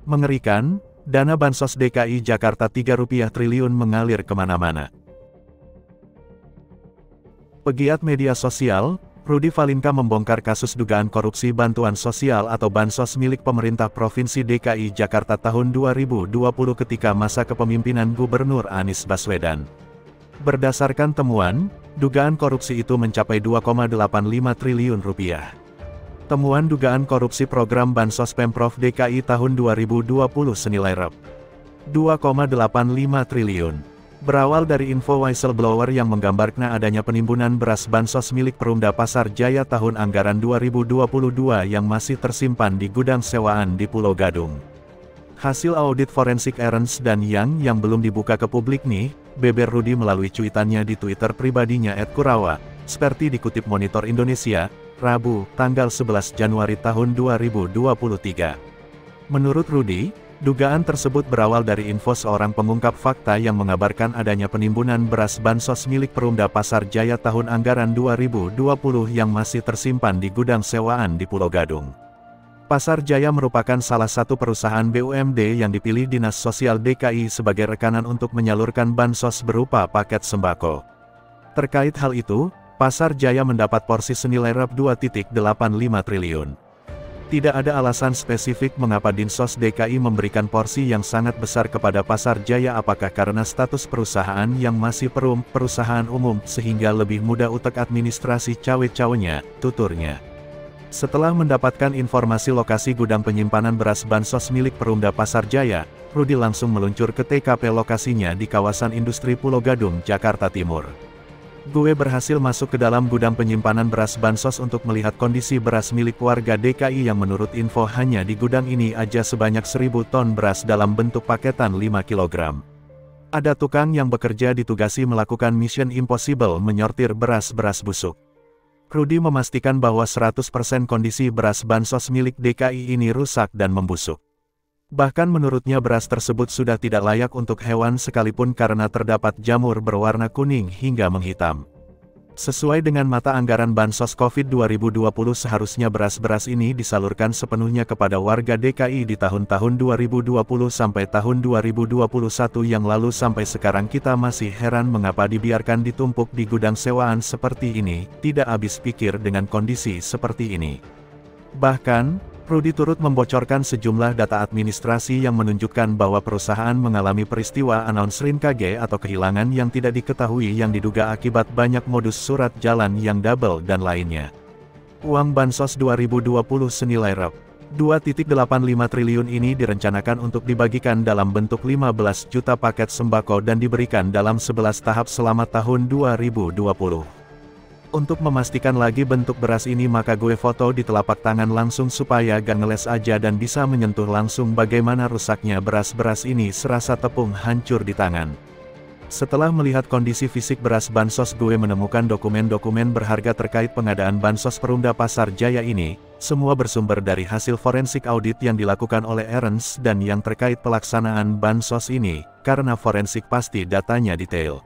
Mengerikan, dana Bansos DKI Jakarta Rp3 triliun mengalir kemana-mana. Pegiat media sosial, Rudy Valinka membongkar kasus dugaan korupsi bantuan sosial atau Bansos milik pemerintah Provinsi DKI Jakarta tahun 2020 ketika masa kepemimpinan Gubernur Anies Baswedan. Berdasarkan temuan, dugaan korupsi itu mencapai Rp2,85 triliun. Temuan dugaan korupsi program Bansos Pemprov DKI tahun 2020 senilai Rp2,85 triliun. Berawal dari info whistleblower yang menggambarkan adanya penimbunan beras Bansos milik Perumda Pasar Jaya tahun anggaran 2022 yang masih tersimpan di gudang sewaan di Pulau Gadung. Hasil audit forensik Ernst & Young yang belum dibuka ke publik nih, beber Rudy melalui cuitannya di Twitter pribadinya @Kurawa, seperti dikutip Monitor Indonesia, Rabu, tanggal 11 Januari tahun 2023. Menurut Rudy, dugaan tersebut berawal dari info seorang pengungkap fakta yang mengabarkan adanya penimbunan beras Bansos milik Perumda Pasar Jaya tahun anggaran 2020 yang masih tersimpan di gudang sewaan di Pulau Gadung. Pasar Jaya merupakan salah satu perusahaan BUMD yang dipilih Dinas Sosial DKI sebagai rekanan untuk menyalurkan Bansos berupa paket sembako. Terkait hal itu, Pasar Jaya mendapat porsi senilai Rp2,85 triliun. Tidak ada alasan spesifik mengapa Dinsos DKI memberikan porsi yang sangat besar kepada Pasar Jaya, apakah karena status perusahaan yang masih perusahaan umum sehingga lebih mudah utek administrasi cawe-cawenya, tuturnya. Setelah mendapatkan informasi lokasi gudang penyimpanan beras Bansos milik Perumda Pasar Jaya, Rudy langsung meluncur ke TKP lokasinya di kawasan industri Pulau Gadung, Jakarta Timur. Gue berhasil masuk ke dalam gudang penyimpanan beras Bansos untuk melihat kondisi beras milik warga DKI yang menurut info hanya di gudang ini aja sebanyak 1000 ton beras dalam bentuk paketan 5 kg. Ada tukang yang bekerja ditugasi melakukan mission impossible menyortir beras-beras busuk. Rudy memastikan bahwa 100% kondisi beras Bansos milik DKI ini rusak dan membusuk. Bahkan menurutnya beras tersebut sudah tidak layak untuk hewan sekalipun karena terdapat jamur berwarna kuning hingga menghitam. Sesuai dengan mata anggaran Bansos COVID 2020 seharusnya beras-beras ini disalurkan sepenuhnya kepada warga DKI di tahun-tahun 2020 sampai tahun 2021 yang lalu. Sampai sekarang kita masih heran mengapa dibiarkan ditumpuk di gudang sewaan seperti ini, tidak habis pikir dengan kondisi seperti ini. Bahkan, Rudy turut membocorkan sejumlah data administrasi yang menunjukkan bahwa perusahaan mengalami peristiwa announcement KG atau kehilangan yang tidak diketahui yang diduga akibat banyak modus surat jalan yang double dan lainnya. Uang Bansos 2020 senilai Rp2,85 triliun ini direncanakan untuk dibagikan dalam bentuk 15 juta paket sembako dan diberikan dalam 11 tahap selama tahun 2020. Untuk memastikan lagi bentuk beras ini maka gue foto di telapak tangan langsung supaya gak ngeles aja dan bisa menyentuh langsung bagaimana rusaknya beras-beras ini serasa tepung hancur di tangan. Setelah melihat kondisi fisik beras Bansos, gue menemukan dokumen-dokumen berharga terkait pengadaan Bansos Perumda Pasar Jaya ini, semua bersumber dari hasil forensik audit yang dilakukan oleh Ernst dan yang terkait pelaksanaan Bansos ini, karena forensik pasti datanya detail.